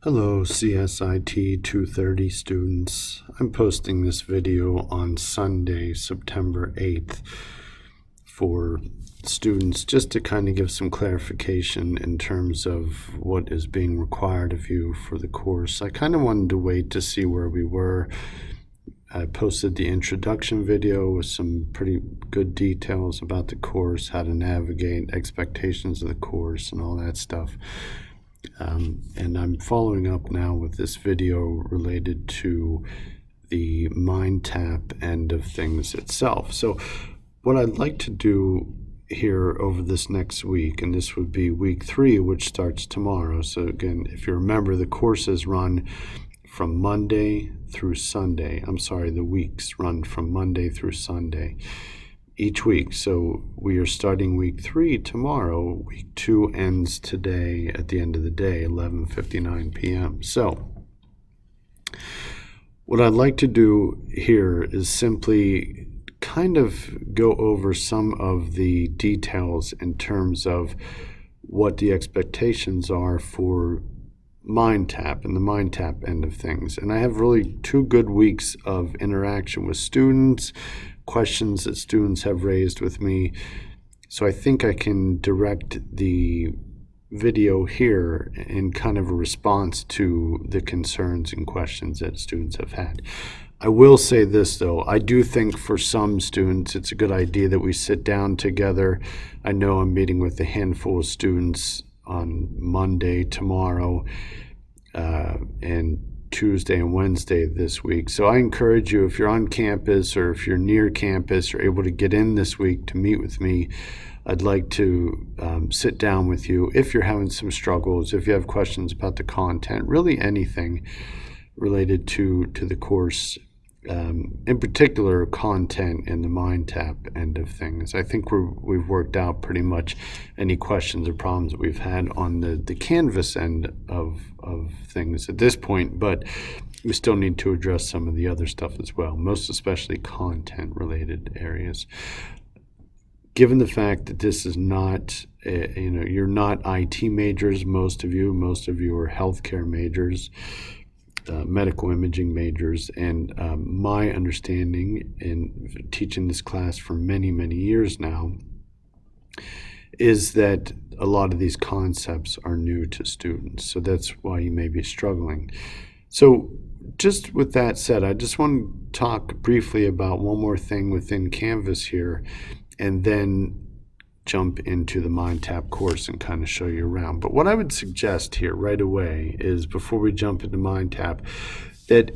Hello CSIT230 students. I'm posting this video on Sunday, September 8th for students just to kind of give some clarification in terms of what is being required of you for the course. I kind of wanted to wait to see where we were. I posted the introduction video with some pretty good details about the course, how to navigate, expectations of the course, and all that stuff. And I'm following up now with this video related to the MindTap end of things itself. So what I'd like to do here over this next week, and this would be week 3, which starts tomorrow. So again, if you remember, the courses run from Monday through Sunday. The weeks run from Monday through Sunday each week. So we are starting week 3 tomorrow. Week 2 ends today at the end of the day, 11:59 p.m. So what I'd like to do here is simply kind of go over some of the details in terms of what the expectations are for MindTap and the MindTap end of things. And I have really 2 good weeks of interaction with students, questions that students have raised with me. So I think I can direct the video here in kind of a response to the concerns and questions that students have had. I will say this though, I do think for some students it's a good idea that we sit down together. I know I'm meeting with a handful of students on Monday, tomorrow, and Tuesday and Wednesday this week. So I encourage you, if you're on campus or if you're near campus or able to get in this week to meet with me, I'd like to sit down with you if you're having some struggles, if you have questions about the content, really anything related to the course, in particular content in the MindTap end of things. I think we've worked out pretty much any questions or problems that we've had on the Canvas end of things at this point, but we still need to address some of the other stuff as well, most especially content related areas. Given the fact that this is not, you're not IT majors, most of you are healthcare majors, medical imaging majors, and my understanding in teaching this class for many, many years now is that a lot of these concepts are new to students. So that's why you may be struggling. So just with that said, I just want to talk briefly about one more thing within Canvas here, and then jump into the MindTap course and kind of show you around. But what I would suggest here right away is, before we jump into MindTap, that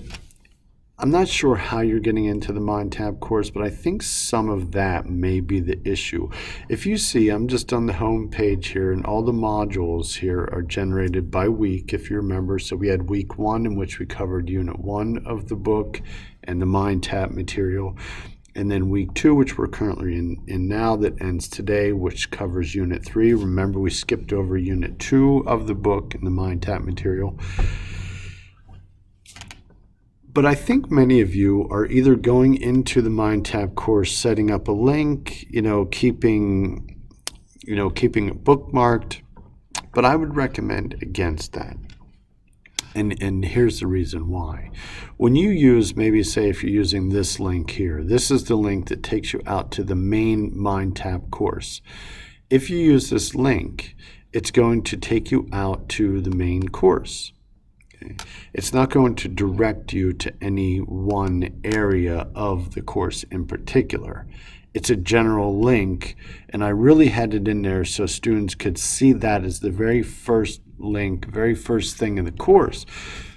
I'm not sure how you're getting into the MindTap course, but I think some of that may be the issue. If you see, I'm just on the home page here, and all the modules here are generated by week, if you remember. So we had week 1, in which we covered unit 1 of the book and the MindTap material. And then week 2, which we're currently in now, that ends today, which covers unit 3. Remember, we skipped over unit 2 of the book and the MindTap material. But I think many of you are either going into the MindTap course, setting up a link, keeping it bookmarked. But I would recommend against that. And here's the reason why. When you use, maybe say if you're using this link here, this is the link that takes you out to the main MindTap course. If you use this link, it's going to take you out to the main course. Okay? It's not going to direct you to any one area of the course in particular. It's a general link, and I really had it in there so students could see that as the very first link, very first thing in the course,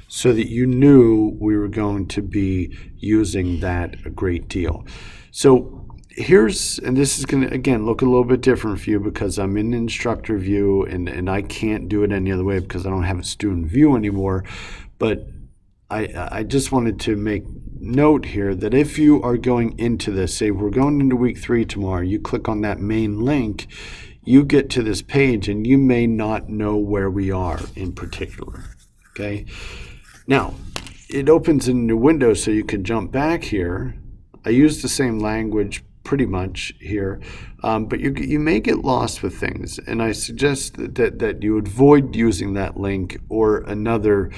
so that you knew we were going to be using that a great deal. So and this is going to, again, look a little bit different for you because I'm in instructor view, and I can't do it any other way because I don't have a student view anymore. But I just wanted to make note here that if you are going into this, say we're going into week 3 tomorrow, you click on that main link, you get to this page and you may not know where we are in particular, okay? Now, it opens in a new window so you can jump back here. I use the same language pretty much here, but you may get lost with things, and I suggest that you avoid using that link or another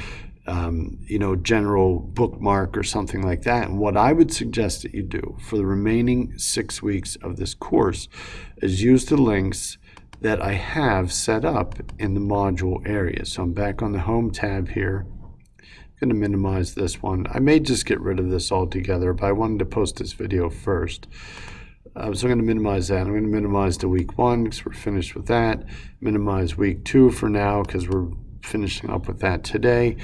general bookmark or something like that. And what I would suggest that you do for the remaining 6 weeks of this course is use the links that I have set up in the module area. So I'm back on the home tab here. I'm going to minimize this one. I may just get rid of this altogether, but I wanted to post this video first. So I'm going to minimize that. I'm going to minimize the week 1 because we're finished with that. Minimize week 2 for now because we're finishing up with that today.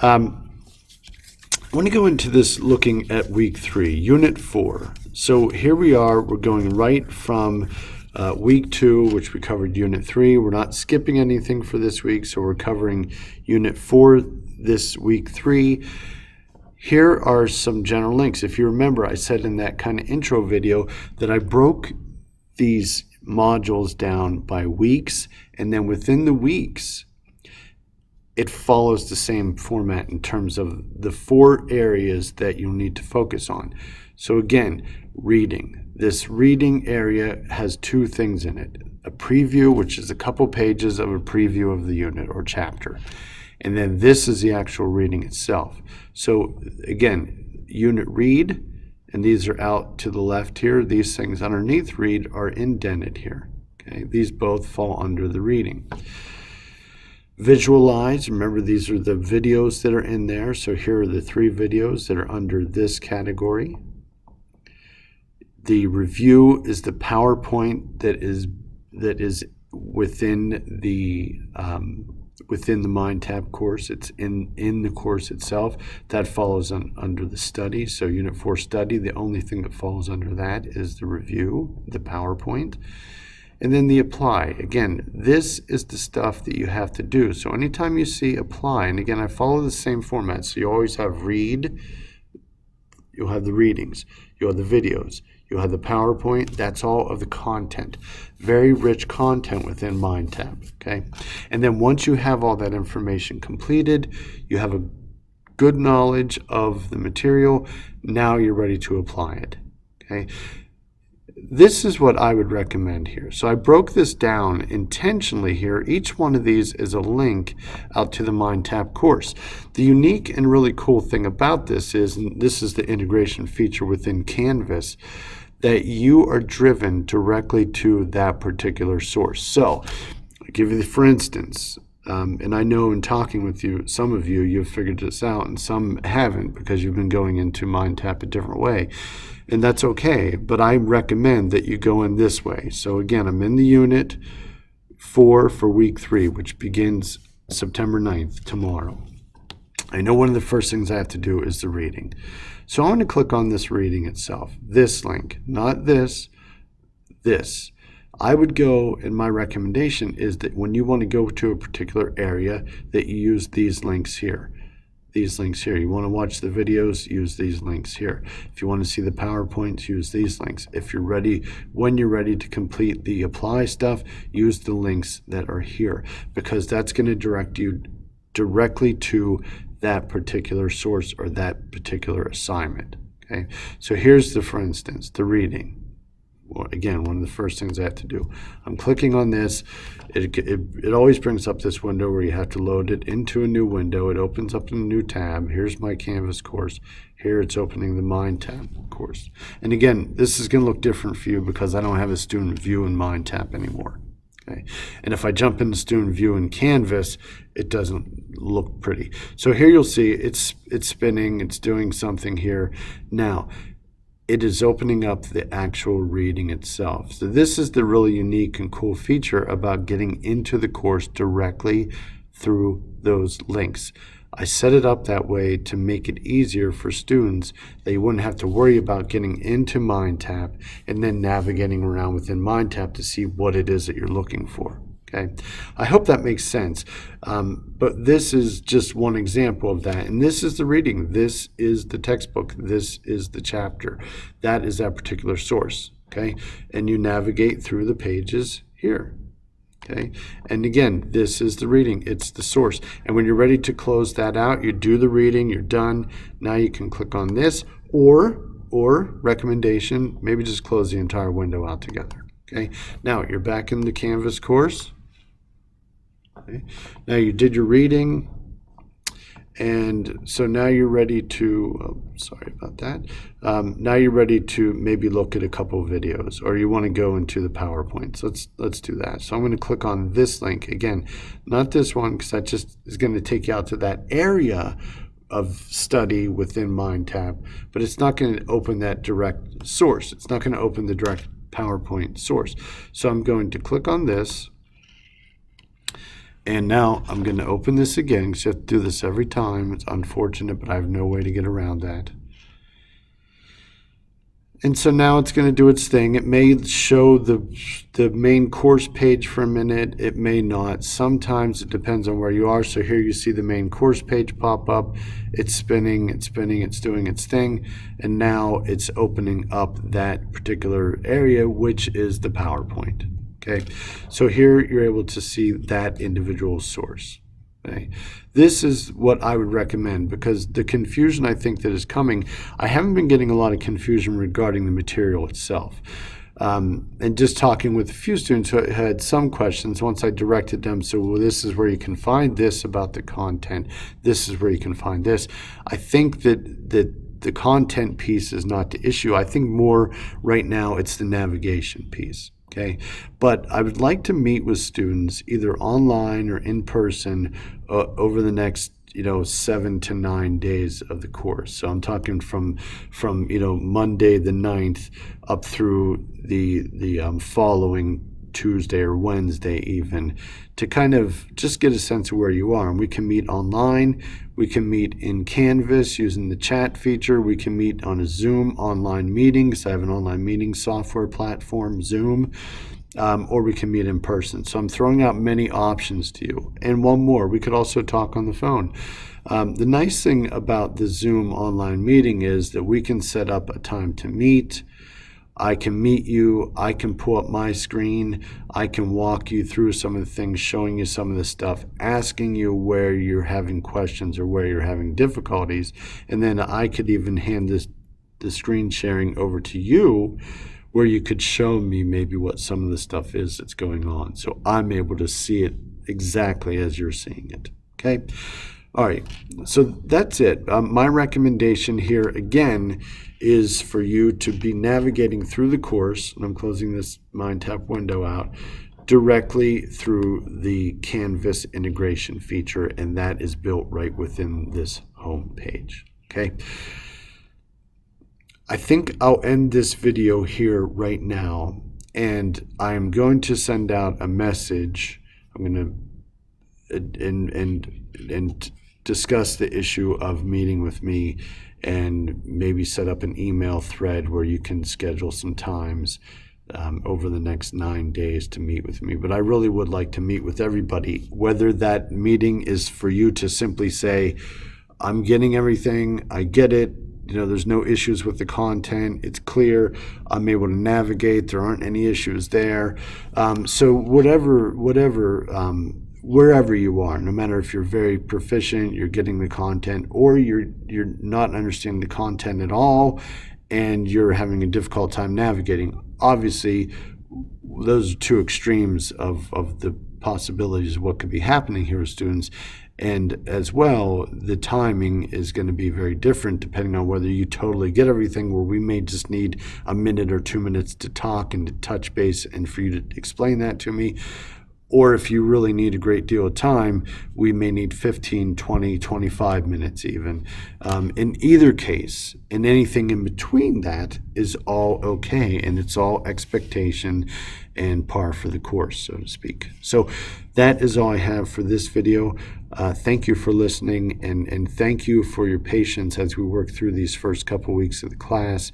I want to go into this looking at week 3, unit 4. So here we are. We're going right from week 2, which we covered unit 3. We're not skipping anything for this week, so we're covering unit 4 this week 3. Here are some general links. If you remember, I said in that kind of intro video that I broke these modules down by weeks, and then within the weeks, it follows the same format in terms of the 4 areas that you'll need to focus on. So again, reading. This reading area has 2 things in it. A preview, which is a couple pages of a preview of the unit or chapter. And then this is the actual reading itself. So again, unit read, and these are out to the left here. These things underneath read are indented here. Okay, these both fall under the reading. Visualize, remember these are the videos that are in there. So here are the 3 videos that are under this category. The review is the PowerPoint that is within the MindTap course. It's in the course itself. That follows under the study. So Unit 4 study, the only thing that falls under that is the review, the PowerPoint. And then the apply. Again, this is the stuff that you have to do. So anytime you see apply, and again, I follow the same format. So you always have read, you'll have the readings, you'll have the videos, you'll have the PowerPoint. That's all of the content. Very rich content within MindTap, okay? And then once you have all that information completed, you have a good knowledge of the material, now you're ready to apply it, okay? This is what I would recommend here. So I broke this down intentionally here. Each one of these is a link out to the MindTap course. The unique and really cool thing about this is, and this is the integration feature within Canvas, that you are driven directly to that particular source. So I'll give you for instance, and I know in talking with you, some of you, you've figured this out and some haven't because you've been going into MindTap a different way. And that's okay, but I recommend that you go in this way. So again, I'm in the unit 4 for week 3, which begins September 9th, tomorrow. I know one of the first things I have to do is the reading. So I'm going to click on this reading itself, this link, not this, this. I would go, and my recommendation is that when you want to go to a particular area, that you use these links here. These links here. You want to watch the videos, use these links here. If you want to see the PowerPoints, use these links. If you're ready, when you're ready to complete the apply stuff, use the links that are here, because that's going to direct you directly to that particular source or that particular assignment. Okay, so here's the, for instance, the reading. Well, again, one of the first things I have to do. I'm clicking on this. It always brings up this window where you have to load it into a new window. It opens up in a new tab. Here's my Canvas course. Here it's opening the MindTap course. And again, this is going to look different for you because I don't have a student view in MindTap anymore. Okay. And if I jump into student view in Canvas, it doesn't look pretty. So here you'll see it's spinning. It's doing something here. Now, it is opening up the actual reading itself. So this is the really unique and cool feature about getting into the course directly through those links. I set it up that way to make it easier for students that you wouldn't have to worry about getting into MindTap and then navigating around within MindTap to see what it is that you're looking for. Okay, I hope that makes sense, but this is just one example of that, and this is the reading, this is the textbook, this is the chapter, that is that particular source, okay, and you navigate through the pages here, okay, and again, this is the reading, it's the source, and when you're ready to close that out, you do the reading, you're done, now you can click on this, or or recommendation, maybe just close the entire window out together. Okay, now you're back in the Canvas course. Okay. Now you did your reading, and so now you're ready to, sorry about that. Now you're ready to maybe look at a couple of videos, or you want to go into the PowerPoint. So let's do that. So I'm going to click on this link again, not this one, because that just is going to take you out to that area of study within MindTap, but it's not going to open that direct source. It's not going to open the direct PowerPoint source. So I'm going to click on this, and now I'm going to open this again, because you have to do this every time. It's unfortunate, but I have no way to get around that. And so now it's going to do its thing. It may show the main course page for a minute. It may not. Sometimes it depends on where you are. So here you see the main course page pop up. It's spinning, it's spinning, it's doing its thing. And now it's opening up that particular area, which is the PowerPoint. Okay, so here you're able to see that individual source. Okay. This is what I would recommend, because the confusion I think that is coming, I haven't been getting a lot of confusion regarding the material itself. And just talking with a few students who had some questions, once I directed them, so well, this is where you can find this about the content, this is where you can find this. I think that the content piece is not the issue. I think more right now it's the navigation piece. Okay, but I would like to meet with students either online or in person over the next 7 to 9 days of the course. So I'm talking from Monday the 9th up through the following Tuesday or Wednesday even, to kind of just get a sense of where you are. And we can meet online, we can meet in Canvas using the chat feature, we can meet on a Zoom online meeting, because I have an online meeting software platform, Zoom, or we can meet in person. So I'm throwing out many options to you. And one more, we could also talk on the phone. The nice thing about the Zoom online meeting is that we can set up a time to meet. I can meet you, I can pull up my screen, I can walk you through some of the things, showing you some of the stuff, asking you where you're having questions or where you're having difficulties, and then I could even hand the screen sharing over to you, where you could show me maybe what some of the stuff is that's going on, so I'm able to see it exactly as you're seeing it. Okay? All right, so that's it. My recommendation here, again, is for you to be navigating through the course, and I'm closing this MindTap window out, directly through the Canvas integration feature, and that is built right within this home page. Okay? I think I'll end this video here right now, and I'm going to send out a message. I'm going to and discuss the issue of meeting with me, and maybe set up an email thread where you can schedule some times over the next 9 days to meet with me. But I really would like to meet with everybody, whether that meeting is for you to simply say, I'm getting everything, I get it, there's no issues with the content, it's clear, I'm able to navigate, there aren't any issues there. So wherever you are, no matter if you're very proficient, you're getting the content, or you're not understanding the content at all and you're having a difficult time navigating. Obviously, those are two extremes of the possibilities of what could be happening here with students. And as well, the timing is going to be very different depending on whether you totally get everything, where we may just need a minute or 2 minutes to talk and to touch base and for you to explain that to me. Or if you really need a great deal of time, we may need 15, 20, 25 minutes even. In either case, and anything in between that is all okay, and it's all expectation and par for the course, so to speak. So that is all I have for this video. Thank you for listening, and thank you for your patience as we work through these first couple weeks of the class.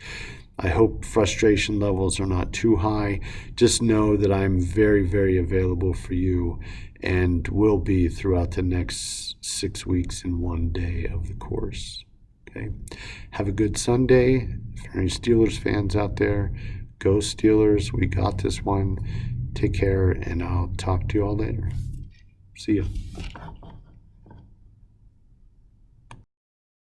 I hope frustration levels are not too high. Just know that I'm very, very available for you, and will be throughout the next 6 weeks and 1 day of the course. Okay. Have a good Sunday. If there are any Steelers fans out there, go Steelers. We got this one. Take care, and I'll talk to you all later. See ya.